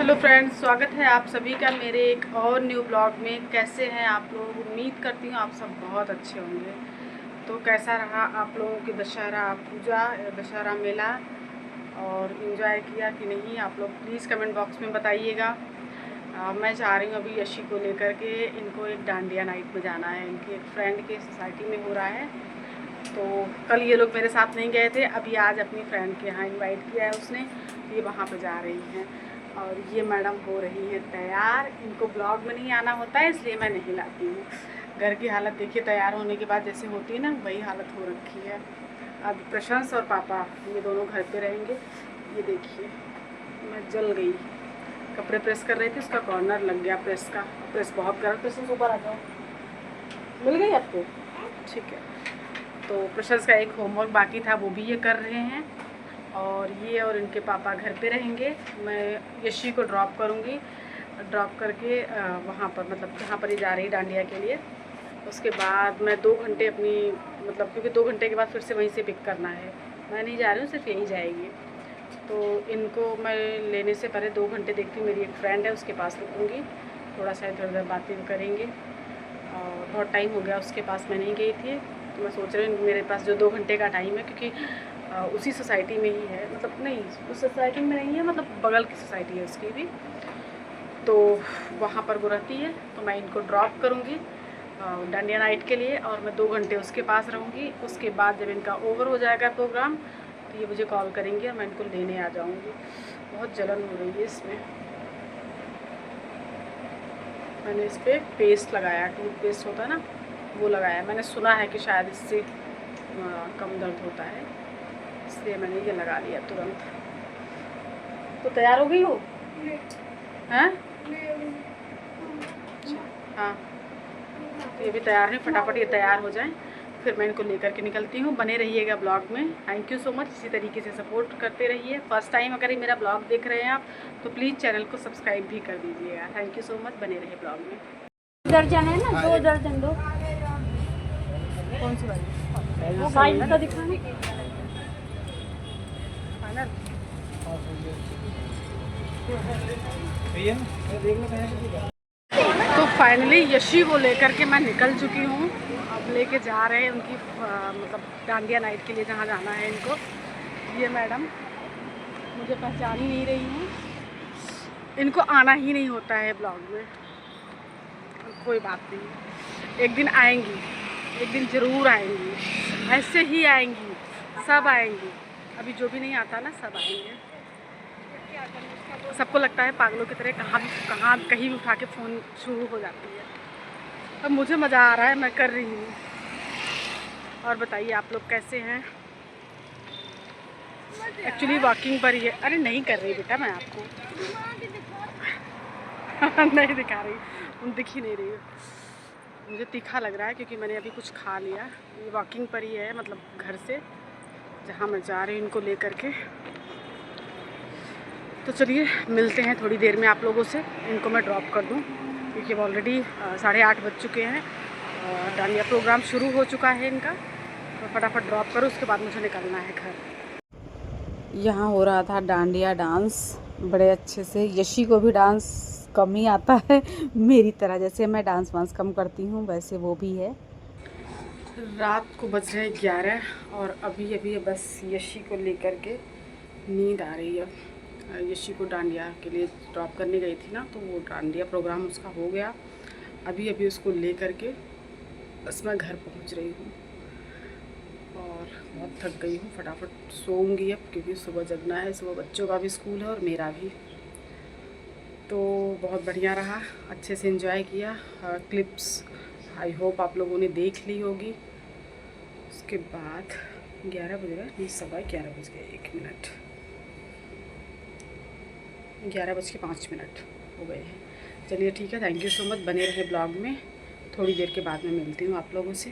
Hello friends, स्वागत है आप सभी का मेरे एक और न्यू ब्लॉग में। कैसे हैं आप लोग? उम्मीद करती हूँ आप सब बहुत अच्छे होंगे। तो कैसा रहा आप लोगों की दशहरा पूजा, दशहरा मेला, और इन्जॉय किया कि नहीं? आप लोग प्लीज़ कमेंट बॉक्स में बताइएगा। मैं जा रही हूँ अभी यशी को लेकर के। इनको एक डांडिया नाइट में जाना है, इनकी एक फ्रेंड के सोसाइटी में हो रहा है। तो कल ये लोग मेरे साथ नहीं गए थे, अभी आज अपनी फ्रेंड के यहाँ इनवाइट किया है उसने, ये वहाँ पे जा रही हैं। और ये मैडम हो रही हैं तैयार। इनको ब्लॉग में नहीं आना होता है इसलिए मैं नहीं लाती हूँ। घर की हालत देखिए, तैयार होने के बाद जैसे होती है ना, वही हालत हो रखी है। अब प्रशंस और पापा ये दोनों घर पे रहेंगे। ये देखिए मैं जल गई, कपड़े प्रेस कर रही थी, उसका कॉर्नर लग गया प्रेस का। प्रेस बहुत कर, प्रशंस ऊपर आ जाओ। मिल गई आपको? ठीक है। तो प्रशंस का एक होमवर्क बाकी था, वो भी ये कर रहे हैं। और ये और इनके पापा घर पे रहेंगे। मैं यशी को ड्रॉप करूँगी, ड्रॉप करके वहाँ पर, मतलब जहाँ पर ये जा रही डांडिया के लिए। उसके बाद मैं 2 घंटे अपनी, मतलब क्योंकि 2 घंटे के बाद फिर से वहीं से पिक करना है। मैं नहीं जा रही हूँ, सिर्फ यहीं जाएगी। तो इनको मैं लेने से पहले 2 घंटे देखती हूँ, मेरी एक फ्रेंड है उसके पास रुकूँगी, थोड़ा सा इधर उधर बातें करेंगे। और बहुत टाइम हो गया उसके पास मैं नहीं गई थी, तो मैं सोच रही हूँ मेरे पास जो 2 घंटे का टाइम है, क्योंकि उसी सोसाइटी में ही है, मतलब नहीं उस सोसाइटी में नहीं है, मतलब बगल की सोसाइटी है उसकी भी। तो वहाँ पर वो रहती है, तो मैं इनको ड्रॉप करूँगी डांडिया नाइट के लिए, और मैं 2 घंटे उसके पास रहूँगी। उसके बाद जब इनका ओवर हो जाएगा प्रोग्राम, तो ये मुझे कॉल करेंगे और मैं इनको लेने आ जाऊँगी। बहुत जलन हो रही है इसमें। मैंने इस पर पेस्ट लगाया, टूथपेस्ट होता है ना, वो लगाया। मैंने सुना है कि शायद इससे कम दर्द होता है, इसलिए मैंने ये लगा लिया तुरंत। तो तैयार हो गई हो? हैं? हाँ, तो ये भी तैयार है। फटाफट ये तैयार हो जाएं, फिर मैं इनको लेकर के निकलती हूँ। बने रहिएगा ब्लॉग में। थैंक यू सो मच, इसी तरीके से सपोर्ट करते रहिए। फर्स्ट टाइम अगर ये मेरा ब्लॉग देख रहे हैं आप, तो प्लीज़ चैनल को सब्सक्राइब भी कर दीजिएगा। थैंक यू सो मच, बने रहिए ब्लॉग में। दर्जन है ना, 2 दर्जन दो। कौन सी वाली? वो भाई का दिखाने। फाइनल। तो फाइनली यशी को लेकर के मैं निकल चुकी हूँ। अब लेके जा रहे हैं उनकी मतलब डांडिया नाइट के लिए, जहाँ जाना है इनको। ये मैडम मुझे पहचान ही नहीं रही हैं, इनको आना ही नहीं होता है ब्लॉग में। कोई बात नहीं, एक दिन आएंगी, एक दिन ज़रूर आएंगी, ऐसे ही आएंगी, सब आएंगी। अभी जो भी नहीं आता ना, सब आएंगे। सबको लगता है पागलों की तरह कहाँ कहीं भी उठा के फ़ोन शुरू हो जाती है। अब मुझे मज़ा आ रहा है, मैं कर रही हूँ। और बताइए आप लोग कैसे हैं? एक्चुअली वॉकिंग पर ही है। अरे नहीं कर रही बेटा, मैं आपको नहीं दिखा रही, तुम दिख ही नहीं रही हो। मुझे तीखा लग रहा है क्योंकि मैंने अभी कुछ खा लिया। ये वॉकिंग पर ही है, मतलब घर से जहाँ मैं जा रही हूँ इनको लेकर के। तो चलिए मिलते हैं थोड़ी देर में आप लोगों से। इनको मैं ड्रॉप कर दूँ क्योंकि अब ऑलरेडी 8:30 बज चुके हैं और डांडिया प्रोग्राम शुरू हो चुका है इनका। तो फटाफट ड्रॉप करो, उसके बाद मुझे निकलना है घर। यहाँ हो रहा था डांडिया डांस बड़े अच्छे से। यशी को भी डांस कम ही आता है मेरी तरह, जैसे मैं डांस वांस कम करती हूँ वैसे वो भी है। रात को बज रहे 11 और अभी बस यशी को लेकर के नींद आ रही है। यशी को डांडिया के लिए ड्रॉप करने गई थी ना, तो वो डांडिया प्रोग्राम उसका हो गया। अभी उसको ले करके बस मैं घर पहुंच रही हूँ और बहुत थक गई हूँ। फटाफट सोऊंगी अब, क्योंकि सुबह जगना है, सुबह बच्चों का भी स्कूल है और मेरा भी। तो बहुत बढ़िया रहा, अच्छे से एंजॉय किया। क्लिप्स आई होप आप लोगों ने देख ली होगी। उसके बाद 11 बज रहा है, नहीं 11:15 बज गए, 1 मिनट, 11:05 हो गए हैं। चलिए ठीक है, थैंक यू सो मच, बने रहे ब्लॉग में। थोड़ी देर के बाद मैं मिलती हूँ आप लोगों से।